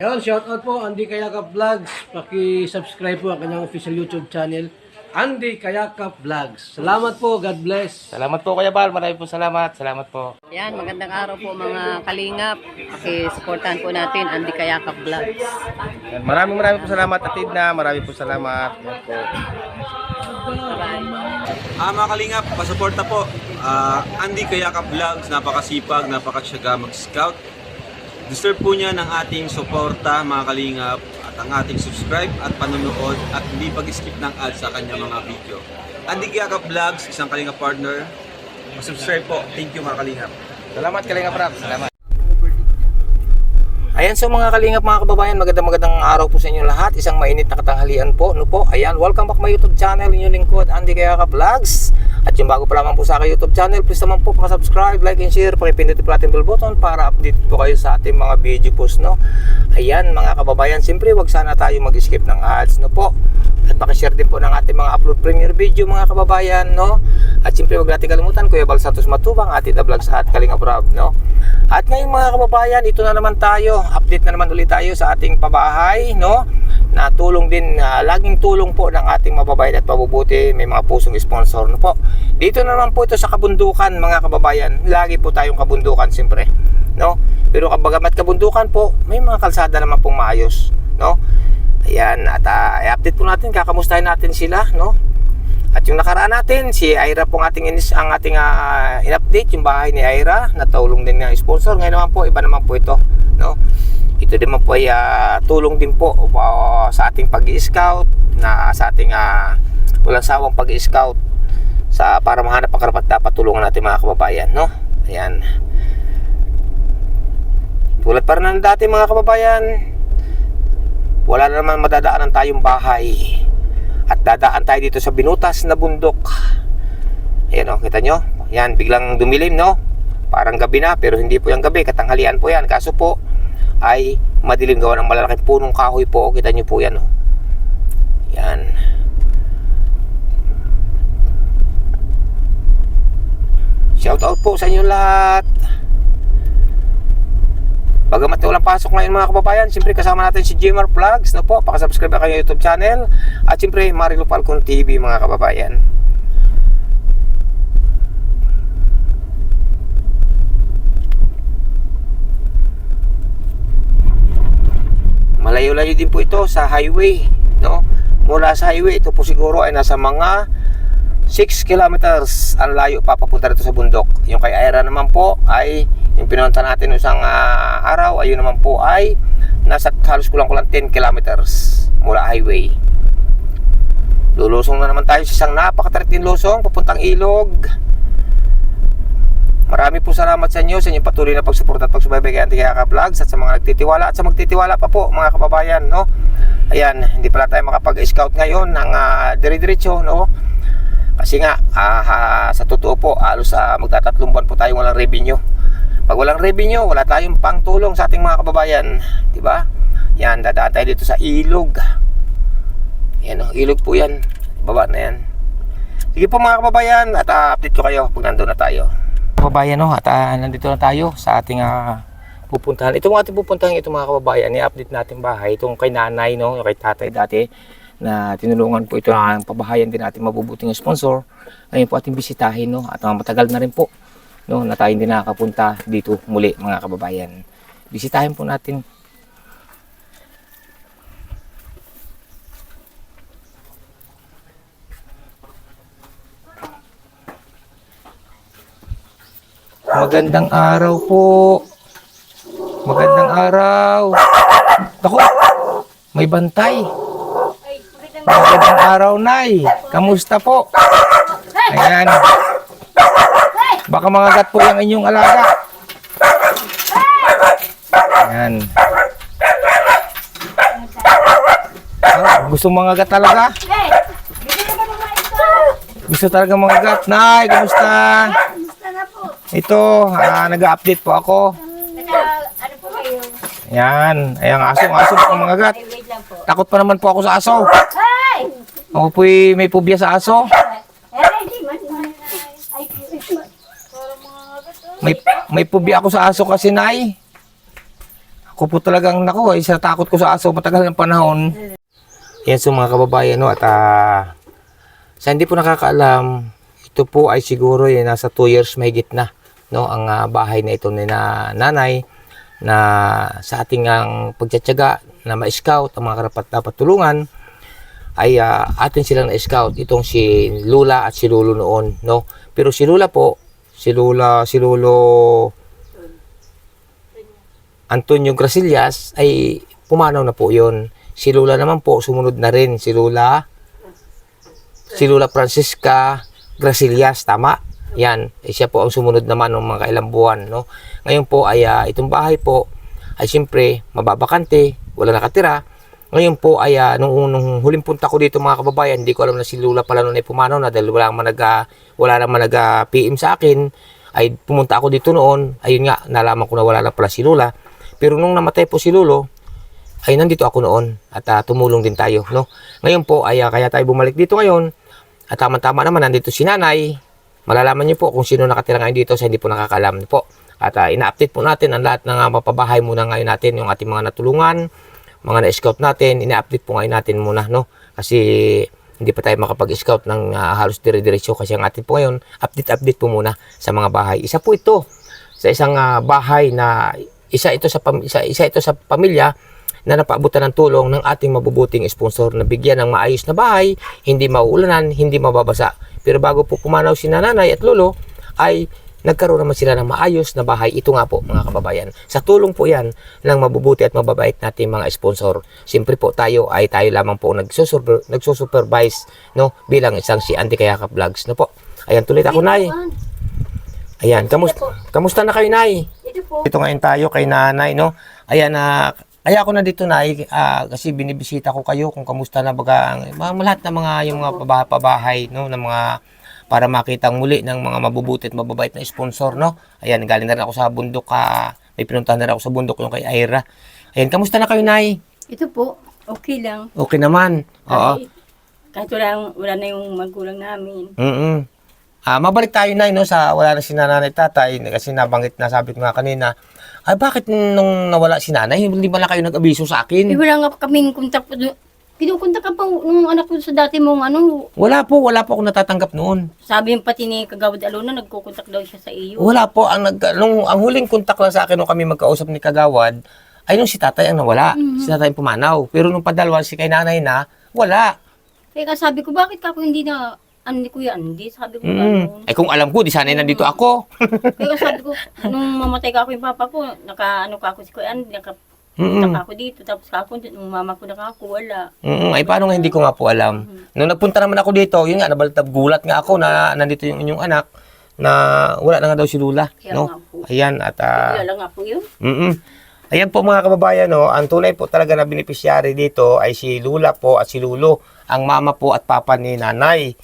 Ayun, shoutout po Andy Kayakap Vlogs. Paki-subscribe po ang kanyang official YouTube channel, Andy Kayakap Vlogs. Salamat po, God bless. Salamat po Kuya Bal, maraming po salamat. Salamat po. Yan, magandang araw po mga kalingap. Paki-supportahan po natin Andy Kayakap Vlogs. Yan, maraming po salamat Atid na, maraming po salamat. Yan po. Mga kalingap, pasuporta po. Andy Kayakap Vlogs, napakasipag, napakasyaga mag-scout. Deserve po niya ng ating suporta mga kalingap at ang ating subscribe at panonood at hindi pag-skip ng ads sa kanyang mga video. Andy Kayakap Vlogs, isang kalingap partner. Subscribe po. Thank you mga kalingap. Salamat Kalingap Rap, salamat. Ayan, so mga kalingap, mga kababayan, magandang araw po sa inyo lahat. Isang mainit na katanghalian po, no po. Ayan, welcome back my YouTube channel, inyong lingkod, Andy Kayakap Vlogs. At yung bago pa lamang po sa aking YouTube channel, please naman po subscribe, like and share, pakipindutin po natin bell button para update po kayo sa ating mga video post, no. Ayan mga kababayan, siyempre wag sana tayo mag-skip ng ads, no po. At pakishare din po ng ating mga upload premiere video mga kababayan, no. At siyempre wag natin kalimutan, Kuya Bal Santos Matubang, Atid na Vlogs at Kalingap Rab, no. At ngayon mga kababayan, ito na naman tayo, update na naman ulit tayo sa ating pabahay, no. Na tulong din, laging tulong po ng ating mababayan at mabubuti, may mga pusong sponsor, no po. Dito na naman po ito sa kabundukan mga kababayan, lagi po tayong kabundukan siyempre, no. Pero kabagamat kabundukan po, may mga kalsada naman pong maayos, no. Ayan, at i-update po natin, kakamustahin natin sila, no. At yung nakaraan natin, si Ira pong ang ating in-update, yung bahay ni Ira, natulong din ng sponsor. Ngayon naman po, iba naman po ito, no. Ito din po ay tulong din po sa ating pag-i-scout, na sa ating walang sawang pag-i-scout para mahanap ang karapat-dapat tulungan natin mga kababayan, no. Ayan. Tulad pa rin ng dati mga kababayan, wala na naman madadaanan tayong bahay. At dadaan tayo dito sa binutas na bundok. Ayan o, kita nyo? Yan, biglang dumilim, no? Parang gabi na, pero hindi po yung gabi. Katanghalian po yan. Kaso po, ay madilim gawa ng malalaking punong kahoy po. Kita nyo po yan, no? Yan. Shout out po sa inyo lahat. Bagamat walang pasok ngayon mga kababayan, siyempre kasama natin si Jmar Vlogs, no po, pakasubscribe ang kanyang YouTube channel. At siyempre Marilu Falcon TV mga kababayan. Malayo-layo din po ito sa highway, no. Mula sa highway, ito po siguro ay nasa mga 6 kilometers ang layo papapunta rito sa bundok. Yung kay Ira naman po ay yung pinunta natin isang araw, ayun naman po ay nasa halos kulang-kulang 10 kilometers mula highway. Lulusong na naman tayo sa isang napakatariting lusong papuntang Ilog. Marami po salamat sa inyo, sa inyong patuloy na pagsuporta at pagsubaybay kay Andy Kayakap Vlogs at sa mga nagtitiwala at sa magtitiwala pa po mga kababayan, no. Ayan, hindi pala tayo makapag-scout ngayon ng dire-diretso, no. Kasi nga sa totoo po, halos magtatatlong buwan po tayong walang revenue. Pag walang revenue, wala tayong pangtulong sa ating mga kababayan, di ba? Yan, dadaan tayo dito sa Ilog. Yan o, Ilog po yan. Baba na yan. Sige po mga kababayan, at update ko kayo pag nandun na tayo. Kababayan, no, at nandito na tayo sa ating pupuntahan. Itong ating pupuntahan, ito mga kababayan, i-update natin bahay. Itong kay nanay, no, kay tatay dati, na tinulungan po ito ng pabahayan din natin mabubuting sponsor. Ngayon po ating bisitahin, no, at matagal na rin po, no, na tayo hindi nakakapunta dito muli mga kababayan. Bisitahin po natin. Magandang araw po. Magandang araw. Ako, may bantay. Magandang araw, Nay. Kamusta po? Ayan. Baka mangagat po yung inyong alaga. Ayan. Gusto mangagat talaga? Gusto talaga mangagat. Nay, kamusta? Ito, nag-update po ako. Ano po kayo? Ayan. Ayan, aso po mangagat. Takot pa naman po ako sa aso. Ay! Ako po may phobia sa aso. Hindi man. Ay, May phobia ako sa aso kasi, Nay. Ako po talagang, nako, isa takot ko sa aso matagal ng panahon. Yan so mga kababayan, no, at sa hindi po nakakaalam, ito po ay siguro nasa 2 years mahigit na, no, ang bahay na ito ni nanay na sa ating pagtsatsaga na ma-scout ang mga karapat dapat tulungan ay atin silang na-scout itong si Lula at si Lolo noon, no. Pero si Lula po, si Lolo Antonio Grasillas ay pumanaw na po yon. Si Lula naman po sumunod na rin, si Lula Francisca Grasillas, tama. Yan, siya po ang sumunod naman ng mga kailang buwan, no. Ngayon po ay itong bahay po ay siyempre mababakante, wala nakatira. Ngayon po ay nung huling punta ko dito mga kababayan, hindi ko alam na si Lula pala noon ay pumanaw na dahil wala naman nag-PM sa akin. Ay pumunta ako dito noon, ayun nga, nalaman ko na wala na pala si Lula. Pero nung namatay po si Lolo, ay nandito ako noon at tumulong din tayo, no. Ngayon po ay kaya tayo bumalik dito ngayon at tama-tama naman nandito si nanay. Malalaman niyo po kung sino nakatira ngayon dito sa hindi po nakakalam po. At ina-update po natin ang lahat ng mapabahay muna ngayon natin, yung ating mga natulungan, mga na-scout natin, ina-update po ngayon natin muna, no. Kasi hindi pa tayo makapag-scout ng halos dire-diretso kasi ang atin po ngayon, update po muna sa mga bahay. Isa po ito sa isang bahay na isa ito sa pamilya na napaabutan ng tulong ng ating mabubuting sponsor na bigyan ng maayos na bahay, hindi mauulanan, hindi mababasa. Pero bago po pumanaw si nanay at lolo, ay nagkaroon naman sila ng maayos na bahay. Ito nga po mga kababayan. Sa tulong po yan ng mabubuti at mababait nating mga sponsor. Siyempre po tayo lamang po nagsusupervise, no, bilang isang si Andy Kayakap Vlogs, no po. Ayan, tuloy ako, Nay. Ayan, kamusta na kayo, Nay? Ito ngayon tayo kay nanay, no. Ayan, kaya ako na dito, Nay, kasi binibisita ko kayo kung kamusta na baga lahat ng mga yung mga pabahay, no, ng mga para makita muli ng mga mabubuti at mababait na sponsor, no. Ayan, galing na rin ako sa bundok, may pinuntahan na rin ako sa bundok yung kay Ira. Ayan, kamusta na kayo, Nay? Ito po, okay lang. Okay naman. Oo. Kahit wala na yung magulang namin. Mabalik tayo, Nay, no, sa wala na si nanay tatay kasi nabanggit na, sabi ko nga kanina, ay bakit nung nawala si nanay, hindi ba na kayo nag-abiso sa akin? Eh, wala nga kaming kontak po. Kinukontak ka pa nung anak ko sa dati mong Wala po ako natatanggap noon. sabi yung pati ni Kagawad Alona, nagkukontak daw siya sa iyo. Wala po, ang huling kontak lang sa akin nung kami magkausap ni Kagawad, ay nung si tatay ang nawala, si tatay ang pumanaw. Pero nung padalwa si kay nanay na, wala. Kaya sabi ko, bakit ka ako hindi na, ni Kuya Andy? Sabi ko, ano. Ay kung alam ko, di sana nandito ako. Kaya sabi ko, nung mamatay ka ako yung papa ko, ka ako si Kuya Andy, nakapunta ako dito, tapos ako, nung mama ko wala. Ay paano nga hindi ko nga po alam. Nung nagpunta naman ako dito, yun nga, nabaltab gulat nga ako na nandito yung inyong anak, na wala na nga daw si Lula. Kaya No? nga po. Ayan, at Kilala nga po yun. ayan po mga kababayan, no, ang tunay po talaga na beneficiary dito ay si Lula po at si Lolo, ang mama po at papa ni nanay.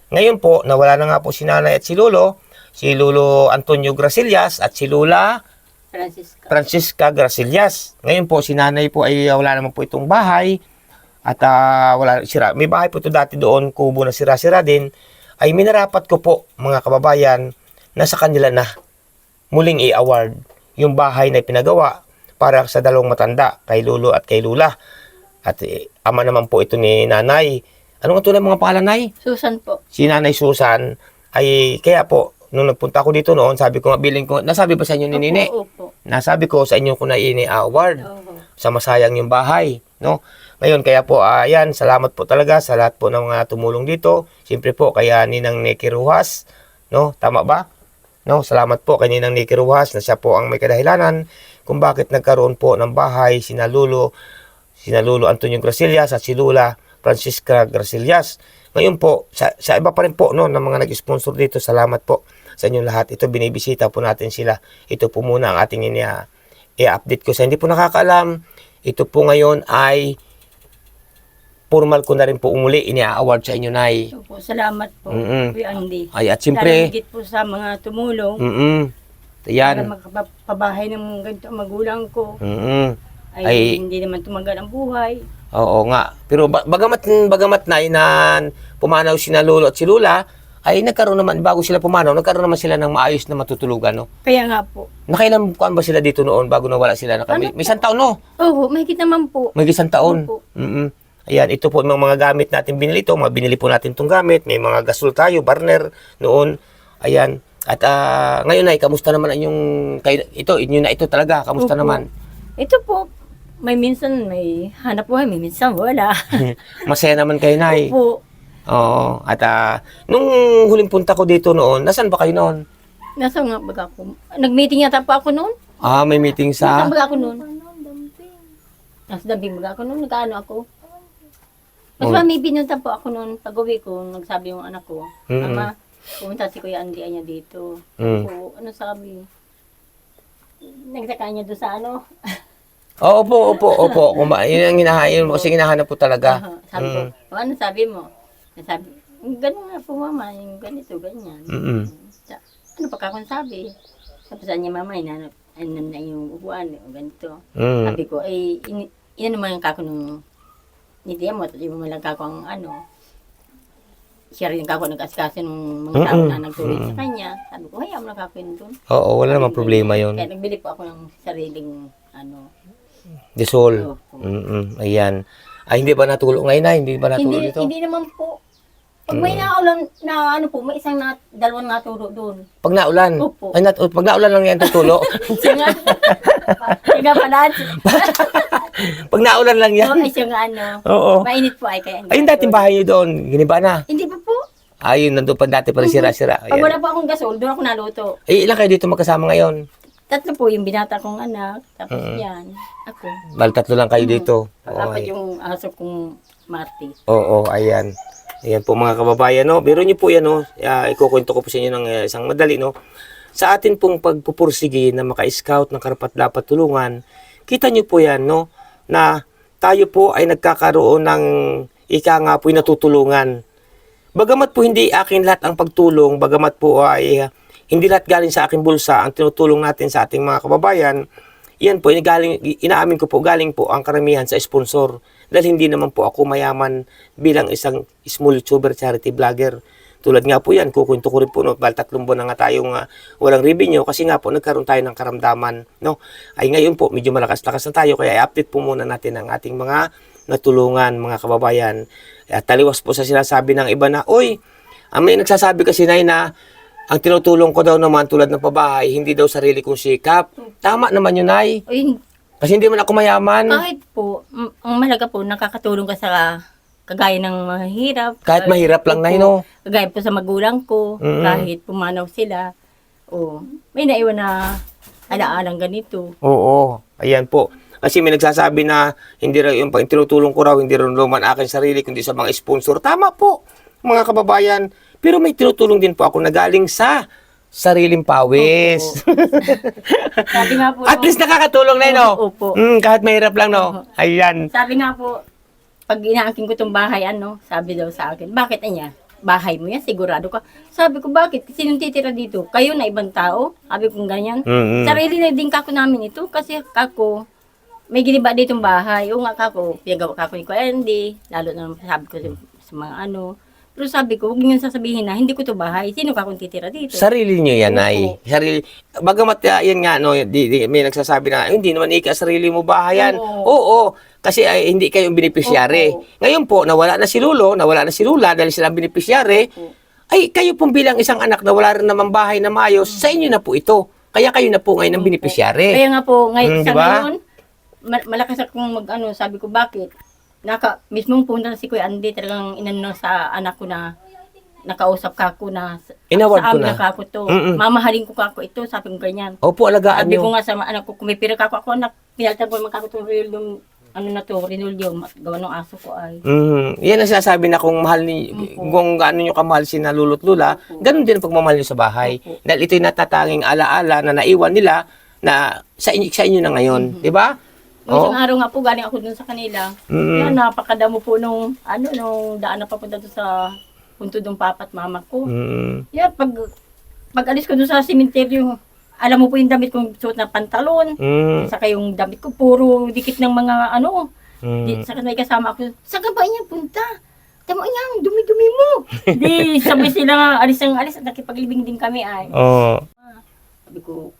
Ngayon po, nawala na nga po si nanay at si Lolo Antonio Grasillas at si Lula Francisca Grasillas. Ngayon po, si nanay po ay wala naman po itong bahay at wala sira. May bahay po ito dati doon, kubo na sira-sira din. Ay minarapat ko po mga kababayan na sa kanila na muling i-award yung bahay na pinagawa para sa dalawang matanda, kay Lolo at kay Lula. At ama naman po ito ni nanay. Ano nga tunay mga pangalan, Nay? Susan po. Si Nanay Susan ay kaya po nung nagpunta ko dito noon, sabi ko nga bilhin ko, nasabi ba sa inyo ni Nini? Opo. Nasabi ko sa inyo ko na ini-award sa masayang yung bahay, no? Ngayon kaya po ayan, salamat po talaga sa lahat po ng mga tumulong dito. Siyempre po kaya Ninang Nicky Rujas, no? Tama ba? No, salamat po kay Ninang Nicky Rujas na siya po ang may kadahilanan kung bakit nagkaroon po ng bahay sina Lolo Antonio Grasillas at si Lula Francisca Grasillas. Ngayon po, sa iba pa rin po, no, ng mga nag-sponsor dito, salamat po sa inyong lahat. Ito, binibisita po natin sila. Ito po muna ang ating i-update ko. Sa hindi po nakakaalam, ito po ngayon ay formal ko na rin po umuli, ini-award sa inyo, Nay. Opo, salamat po, Kuya Andy. Ay, at siyempre, Lalagit po sa mga tumulong. Para Yan. magpabahay ng ganito ang magulang ko. Ay, Hindi naman tumagal ang buhay. oo nga. Pero bagamat Nay na pumanaw si na Lolo at si Lula, ay nagkaroon naman, bago sila pumanaw, nagkaroon naman sila ng maayos na matutulugan, no? Kaya nga po. Nakailan kuan ba sila dito noon bago nawala sila? May isang taon, no? Oo, mahigit naman po. May isang taon. Opo. Ayan, ito po yung mga gamit natin binili ito. Mga binili po natin itong gamit. May mga gasol tayo, burner noon. Ayan. At ngayon ay, kamusta naman ang yung, ito, inyo na ito talaga. Kamusta Opo. naman? Ito po, may minsan may hanap buhay, may minsan wala. Masaya naman kayo, Nay. Opo. Oo. At nung huling punta ko dito noon, nasan ba kayo noon? Nasa nga baga ako? Nag-meeting yata po ako noon. May meeting Nasa sa... baga ako noon. Nasa damping baga ako noon. Nagkaano ako. Mas may binunta po ako noon. Pag-uwi ko, nagsabi yung anak ko, Mama, pumunta si Kuya Andy niya dito. Po, ano sabi? Nagsaka niya doon sa ano. Opo. Yun ang hinahanap, kasi hinahanap po talaga. Sabi ko, ano sabi mo? Sabi, ganun nga po mama, yung ganito, ganyan. Ano pa kakong sabi? Tapos niya mama, inanap na yung upuan, ganito. Sabi ko, ina naman kako nung nidiya mo, at yung malang kako ang ano, siya rin kako nag-asikaso ng mga tao na nagtuloy sa kanya. Sabi ko, hayaan mo na kako yun doon. Oo, wala namang problema yun. Kaya nagbili po ako ng sariling, ano. Disol. Ayan. Ay, hindi ba natulog ngayon, Nay? Hindi ba natulog dito? Hindi naman po. Pag may naulan na ano po, may isang dalawang naturo doon. Pag naulan? Opo. Ay, pag naulan lang yan tutulo? Siya nga. Siya nga pala. Pag naulan lang yan? Siya nga ano. Oo. Mainit po ay kaya. Ay, yung dating bahay niyo doon, giniba na? Hindi pa po. Ayun, nandun pa dati pa rin sira-sira. Pag wala po akong gasol, doon ako naluto. Ilan kayo dito magkasama ngayon? 3 po yung binata kong anak. Tapos yan. Ako. Bal 3 lang kayo dito. Apat yung aso kong Marty. Oo, ayan. Ayan po mga kababayan, no? Biro niyo po yan, no? Ikukwento ko po sa inyo ng isang madali, no? Sa atin pong pagpupursige na maka-scout ng karapat-dapat tulungan, kita niyo po yan, no? Na tayo po ay nagkakaroon ng nga po natutulungan. Bagamat po hindi akin lahat ang pagtulong, bagamat po ay hindi lahat galing sa aking bulsa ang tinutulong natin sa ating mga kababayan, yan po, inaamin ko po, galing po ang karamihan sa sponsor. Dahil hindi naman po ako mayaman bilang isang small YouTuber, charity vlogger. Tulad nga po yan, kukwento ko rin po, no, 3 buwan na nga tayong walang revenue kasi nga po nagkaroon tayo ng karamdaman. No? Ay ngayon po, medyo malakas-lakas na tayo, kaya i-update po muna natin ang ating mga natulungan, mga kababayan. At taliwas po sa sinasabi ng iba na, oy, may nagsasabi kasi na ang tinutulong ko daw naman tulad ng pabahay, hindi daw sarili kong sikap. Tama naman yun, Nay. Kasi hindi man ako mayaman. Kahit po, ang malaga po, nakakatulong ka sa kagaya ng mahirap. Kahit mahirap lang, Nay, no? Kagaya po sa magulang ko, kahit pumanaw sila. May naiwan na alaalang ganito. Oo, ayan po. Kasi may nagsasabi na hindi raw yung tinutulong ko raw, hindi raw naman aking sarili, kundi sa mga sponsor. Tama po, mga kababayan. Pero may tinutulong din po ako na galing sa sariling pawis. Sabi nga po, At least nakakatulong na, no? Opo. Kahit mahirap lang, no? Ayan. Sabi nga po, pag inaangkin ko itong bahay, sabi daw sa akin, bakit niya? Bahay mo yan, sigurado ka. Sabi ko, bakit? Sinong titira dito? Kayo na ibang tao? Sabi ko ganyan. Sarili na din kako namin ito kasi kako, may giniba ditong bahay. O nga kako, pinagawa kako ni Kuya Andy, lalo na sabi ko sa mga ano. Pero sabi ko, huwag niyo sasabihin na, hindi ko to bahay. Sino ka kung titira dito? Sarili niyo yan, Nay. Opo. Sarili. Bagamat yan nga, no, may nagsasabi na, hindi naman sarili mo bahayan. Oo. Kasi hindi kayong beneficiary. Opo. Ngayon po, nawala na si Lolo, nawala na si Lula dahil sila beneficiary. Ay, kayo pong bilang isang anak na wala rin naman bahay na maayos, sa inyo na po ito. Kaya kayo na po ngayon ang beneficiary. Kaya nga po, ngayon, sa diba? ngayon, malakas akong sabi ko, bakit? Mismong punta na si Kuya Andy, talagang inano sa anak ko na nakausap ka ko na Inaward sa ko amin na. kako to. Mamahalin ko kako ito, sabi ko ganyan. Opo, alagaan Sabi niyo. ko nga sa anak ko, kung may pira kako anak, pinalitan ko magkako itong rinulyo, gawa ng aso ko ay. Yan ang sinasabi na kung mahal ni kung gaano niyo kamahal si Lolo't Lola, ganun din ang pagmamahal niyo sa bahay. Dahil ito'y natatanging alaala na naiwan nila na sa inyo na ngayon, 'di ba? Isang araw nga po, galing ako dun sa kanila. Yan, napakadamo po nung daan na papunta doon sa punto ng papa at mama ko. Yan, pag alis ko dun sa sementeryo, alam mo po yung damit kong suot na pantalon, saka yung damit ko, puro dikit ng mga saka may kasama ako, saan ka ba niya punta? tamo niya, ang dumi-dumi mo. Di, sabay sila alis ang alis at nakipaglibing din kami ay. Oo. Sabi ko,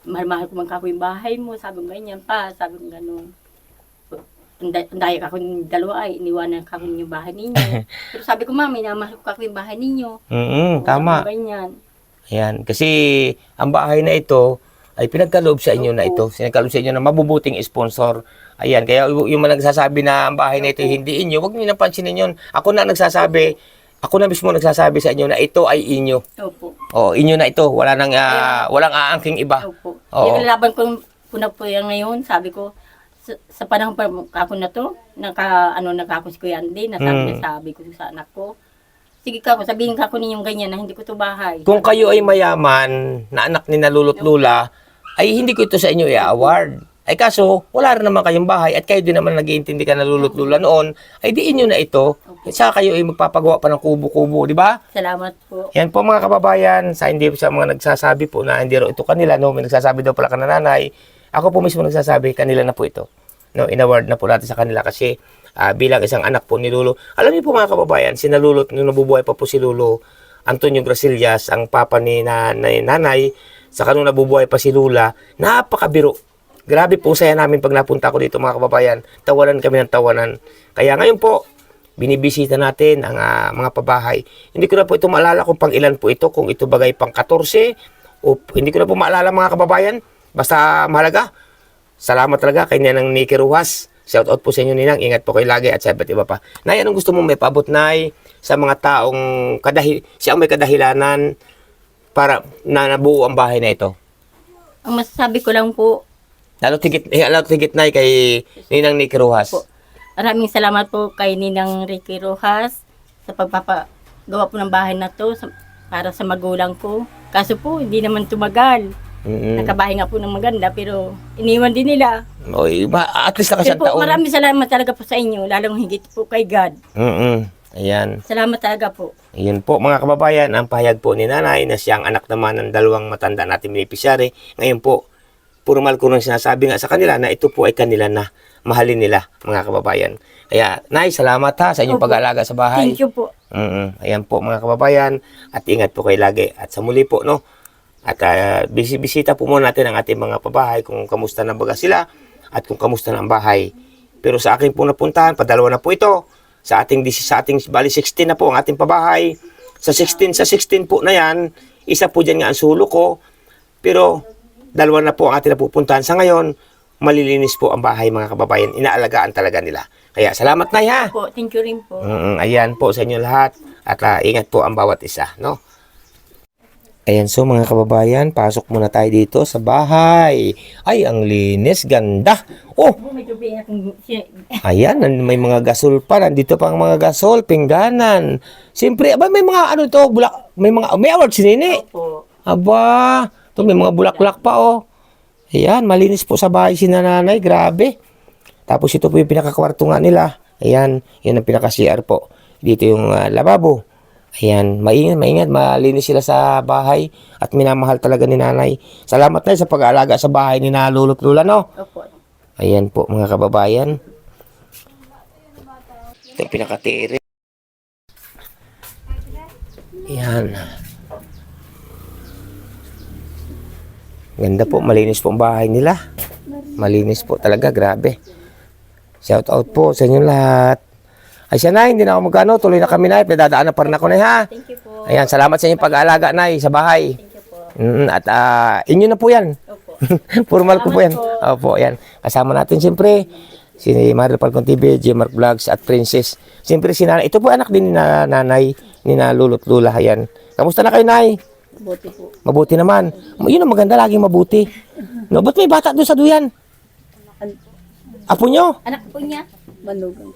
mahal-mahal ko man kako yung bahay mo. Sabi ko ganyan pa, sabi ko gano'n. Ang daya kako yung dalawa ay, iniwanan kako yung bahay ninyo. Pero sabi ko, mami, namahal ko kako yung bahay ninyo. Tama. Sabi ko ganyan. Ayan, kasi ang bahay na ito ay pinagkaloob sa inyo na ito. Sinagkaloob sa inyo na mabubuting sponsor. Ayan, kaya yung mga nagsasabi na ang bahay na ito hindi inyo, huwag niyo napansinin yun. Ako na nagsasabi, ako na mismo nagsasabi sa inyo na ito ay inyo. Opo. Oo, inyo na ito. Wala nang, walang aangking iba. Opo. Oo. Yung laban ko na po yan ngayon, sabi ko, sa panahon pa ako na to, nakako si Kuya Andy, sabi ko sa anak ko, sige kako, sabihin kako ninyong ganyan na hindi ko to bahay. Kung kayo ay mayaman, na anak ni Lolo't Lola, ay hindi ko ito sa inyo i-award. Ay kaso, wala rin naman kayong bahay at kayo din naman nag-iintindi ka na Lolo't Lola noon, ay diin nyo na ito. Saka kayo ay magpapagawa pa ng kubo-kubo, di ba? Salamat po. Yan po mga kababayan, sa hindi sa mga nagsasabi po na hindi raw ito kanila, no, may nagsasabi daw pala ka na nanay, ako po mismo nagsasabi, kanila na po ito. No, in-award na po natin sa kanila kasi bilang isang anak po ni Lolo. Alam niyo po mga kababayan, si Lolo, nung nabubuhay pa po si Lolo, Antonio Grasillas, ang papa ni nanay, saka nung nabubuhay pa si Lula, napakabiro. Grabe po saya namin pag napunta ko dito mga kababayan. Tawanan kami ng tawanan. Kaya ngayon po, binibisita natin ang mga pabahay. Hindi ko na po ito maalala kung pang ilan po ito, kung ito bagay pang 14, o hindi ko na po maalala mga kababayan. Basta mahalaga. Salamat talaga kay Ninang Nicky Rujas. Shout out po sa inyo, Ninang. Ingat po kayo lagi at sa iba't iba pa. Nay, anong gusto mong may paabot, Nay, sa mga taong siyang may kadahilanan para na nabuo ang bahay na ito? Ang masasabi ko lang po, Lalo tigit, Nay, kay Ninang Nicky Rujas. Po. Maraming salamat po kay Ninang Ricky Rojas sa pagpapagawa po ng bahay na to para sa magulang ko. Kaso po, hindi naman tumagal. Nakabahay nga po ng maganda pero iniwan din nila. Oy, at least Pero nakasang po, taon. maraming salamat talaga po sa inyo, lalong higit po kay God. Ayan. Salamat talaga po. Ayan po mga kababayan, ang pahayag po ni nanay na siyang anak naman ng dalawang matanda natin beneficiary. Ngayon po, puro mal ko nang sinasabi nga sa kanila na ito po ay kanila na. Mahalin nila mga kababayan. Kaya, Nay, salamat ha sa inyong Opo. pag-aalaga sa bahay. Thank you po. Ayan po mga kababayan, at ingat po kayo lagi. At sa muli po, no? At bisita po muna natin ang ating mga pabahay kung kamusta na baga sila at kung kamusta na ang bahay. Pero sa akin po napuntahan, padalawa na po ito. Sa ating bali 16 na po ang ating pabahay. Sa 16 po na yan, isa po dyan nga ang sulok ko. Pero dalawa na po ang ating napupuntahan. Sa ngayon, malilinis po ang bahay mga kababayan. Inaalagaan talaga nila. Kaya salamat, Nay, ha? Po, thank you rin po. Ayan po sa inyo lahat. At ingat po ang bawat isa, no? Ayan, so mga kababayan, pasok muna tayo dito sa bahay. Ay, ang linis, ganda. Oh, ayan, may mga gasol pa. Nandito pa ang mga gasol, pingganan. Siyempre, aba, may mga ano to, bulak, may award si Nini. Po. Aba, to may mga bulaklak pa, oh. Ayan, malinis po sa bahay si nanay, grabe. Tapos ito po yung pinakakwarto nga nila. Ayan, yun ang pinaka-CR po. Dito yung lababo. Ayan, maingat, malinis sila sa bahay at minamahal talaga ni nanay. Salamat na sa pag-aalaga sa bahay ni na Lolo't Lola, no? Opo. Ayan po mga kababayan. Ito yung pinakatiri. Ayan. Ganda po, malinis po ang bahay nila. Malinis po talaga, grabe. Shout out po sa inyo lahat. Ay siya, Nay, hindi na ako magkano. Tuloy na kami, Nay. Pinadadaan na pa rin ako, Nay, ha? Thank you po. Ayan, salamat sa inyong pag-aalaga, Nay, sa bahay. Thank you po. At inyo na po yan. Opo. Formal ko po yan. Salamat Opo, yan. Kasama natin, siyempre, si Mario Falcon TV, J-Mark Vlogs, at Princess. Siyempre, si Nanay. Ito po anak din ni nanay, ni na Lolo't Lola. Ayan. Kamusta na kayo, Nay? Buti po. Mabuti naman. Yun ang maganda, laging mabuti. No, ba't may bata doon sa duyan? Apo nyo? Anak po niya. Manugang.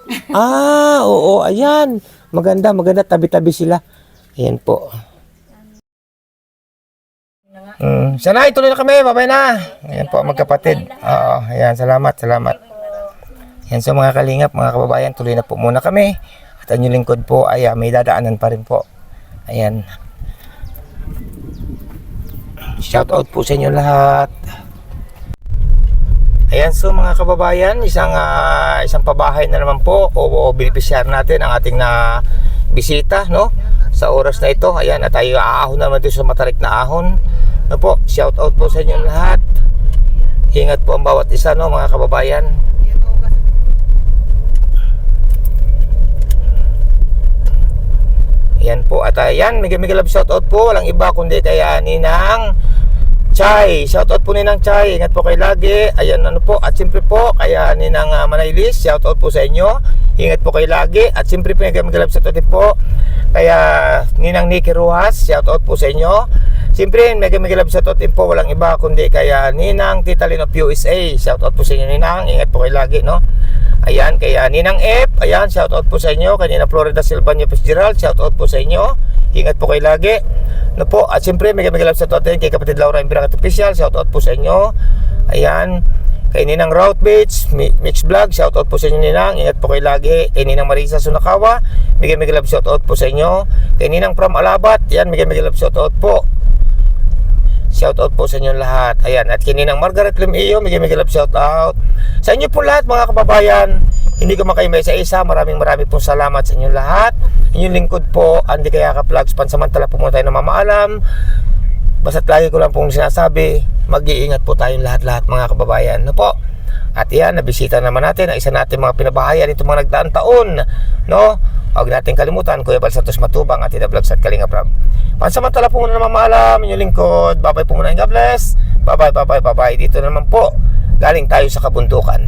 Oo, ayan. Maganda, tabi-tabi sila. Ayan po. Sana, ituloy na kami. Babay na. Ayan po, magkapatid. Oo, ayan. Salamat. Ayan, so mga kalingap, mga kababayan, tuloy na po muna kami. At ang inyong lingkod po ay may dadaanan pa rin po. Ayan. Shout out po sa inyo lahat. Ayan, so mga kababayan, isang pabahay na naman po o beneficiary natin ang ating na bisita, no? Sa oras na ito. Ayan, at tayo aahon naman dito sa matarik na ahon. No po, shout out po sa inyo lahat. Ingat po ang bawat isa, no, mga kababayan. Ayan po, at ayan, mega love shout out po. Walang iba kundi kaya Ninang Chay. Shoutout po Ninang Chay. Ingat po kayo lagi. Ayan, ano po. At siyempre po, kaya Ninang Manaylis. Shoutout po sa inyo. Ingat po kayo lagi. At siyempre po, mag-love shoutout din po. Kaya Ninang Nikki Ruas. Shoutout po sa inyo. Siyempre, mag-love shoutout din po. Walang iba kundi kaya Ninang Tita Lynn of USA. Shoutout po sa inyo, Ninang. Ingat po kayo lagi, no? Ayan, kaya Ninang F. Ayan, shoutout po sa inyo. Kaya Ninang Florida Silvania Fitzgerald. Shoutout po sa inyo. Ingat po kayo lagi. No po, at siyempre may love sa totin kay kapatid Laura Imbiragat Official, shoutout po sa inyo. Ayan, kay Ninang Route Beach Mix Vlog, shoutout po sa inyo Ninang, ingat po kayo lagi. Kay Ninang Marisa Sunakawa, may love shoutout po sa inyo. Kay Ninang from Alabat, yan, may love shoutout po. Shoutout po sa inyo lahat. Ayan, at kay Ninang Margaret Lim-iyo, may love shoutout. Sa inyo po lahat mga kababayan, hindi ko makaimay sa isa. Maraming pong salamat sa inyo lahat. Inyong lingkod po, Andy Kayakap Vlogs. Pansamantala po muna tayo na mamaalam. Basta't lagi ko lang pong sinasabi, mag-iingat po tayong lahat-lahat mga kababayan. No po? At yan, nabisita naman natin ang isa natin mga pinabahayan itong mga nagdaang taon. No? Huwag natin kalimutan, Kuya Bal Santos Matubang, Atida Vlogs at Kalinga Prab. Pansamantala po muna na mamaalam. Inyong lingkod. Bye-bye po muna. God bless. Bye-bye. Dito naman po. Galing tayo sa kabundukan.